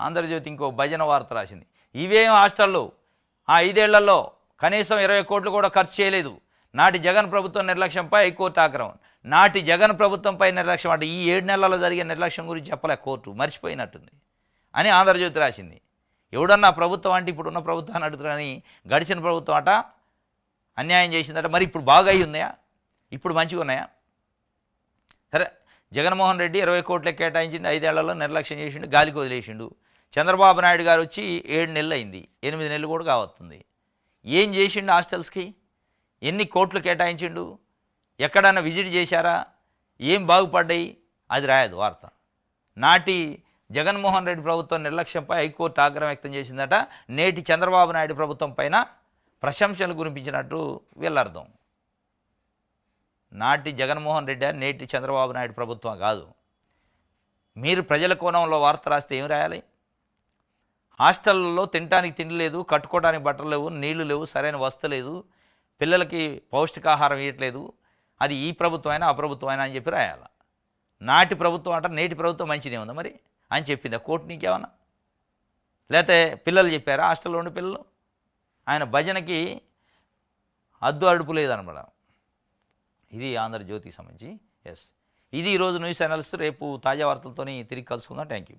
ఆంధ్రజ్యోతి ఇంకో భజన వార్త రాసింది. ఇవేం హాస్టళ్ళు, ఆ 5 ఏళ్లలో కనీసం 20 కోట్లు కూడా ఖర్చు చేయలేదు. నాటి జగన్ ప్రభుత్వం నిర్లక్ష్యంపై హైకోర్టు ఆగ్రహం. నాటి జగన్ ప్రభుత్వంపై నిర్లక్ష్యం అంటే ఈ 7 నెలల్లో జరిగే నిర్లక్ష్యం గురించి చెప్పలే కోర్టు, మర్చిపోయినట్టుంది అని ఆంధ్రజ్యోతి రాసింది. ఎవడన్నా ప్రభుత్వం అంటే ఇప్పుడున్న ప్రభుత్వాన్ని అడుగుతారని, గడిచిన ప్రభుత్వం అట అన్యాయం చేసిందట. మరి ఇప్పుడు బాగా అయి ఉన్నాయా? ఇప్పుడు మంచిగా ఉన్నాయా? సరే, జగన్మోహన్ రెడ్డి 20 కోట్లే కేటాయించిండు, 5 ఏళ్లలో నిర్లక్ష్యం చేసిండు, గాలికి వదిలేసిండు. చంద్రబాబు నాయుడు గారు వచ్చి 7 నెలలు అయింది, 8 నెలలు కూడా కావస్తుంది. ఏం చేసిండు హాస్టల్స్కి? ఎన్ని కోట్లు కేటాయించిండు? ఎక్కడన్నా విజిట్ చేశారా? ఏం బాగుపడ్డాయి? అది రాయదు వార్త. నాటి జగన్మోహన్ రెడ్డి ప్రభుత్వం నిర్లక్ష్యంపై హైకోర్టు ఆగ్రహం వ్యక్తం చేసిందట. నేటి చంద్రబాబు నాయుడు ప్రభుత్వం పైన ప్రశంసలు కురిపించినట్టు వీళ్ళర్థం. నాటి జగన్మోహన్ రెడ్డి నేటి చంద్రబాబు నాయుడు ప్రభుత్వం కాదు. మీరు ప్రజల కోణంలో వార్త రాస్తే ఏం రాయాలి? హాస్టల్లో తినడానికి తిండి లేదు, కట్టుకోవడానికి బట్టలు లేవు, నీళ్లు లేవు, సరైన వసతి లేదు, పిల్లలకి పౌష్టికాహారం ఇవ్వట్లేదు, అది ఈ ప్రభుత్వం అయినా ఆ ప్రభుత్వం అయినా అని చెప్పి రాయాలి. నాటి ప్రభుత్వం అంట నేటి ప్రభుత్వం మంచిదే ఉందా మరి అని చెప్పిందా కోర్టు? నీకేమన్నా లేకపోతే పిల్లలు చెప్పారా? హాస్టల్లో ఉండే పిల్లలు ఆయన భజనకి అద్దు అడుపు లేదనమాట. ఇది ఆంధ్రజ్యోతికి సంబంధించి. ఇది ఈరోజు న్యూస్ ఛానల్స్. రేపు తాజా వార్తలతో తిరిగి కలుసుకుందాం. Thank you.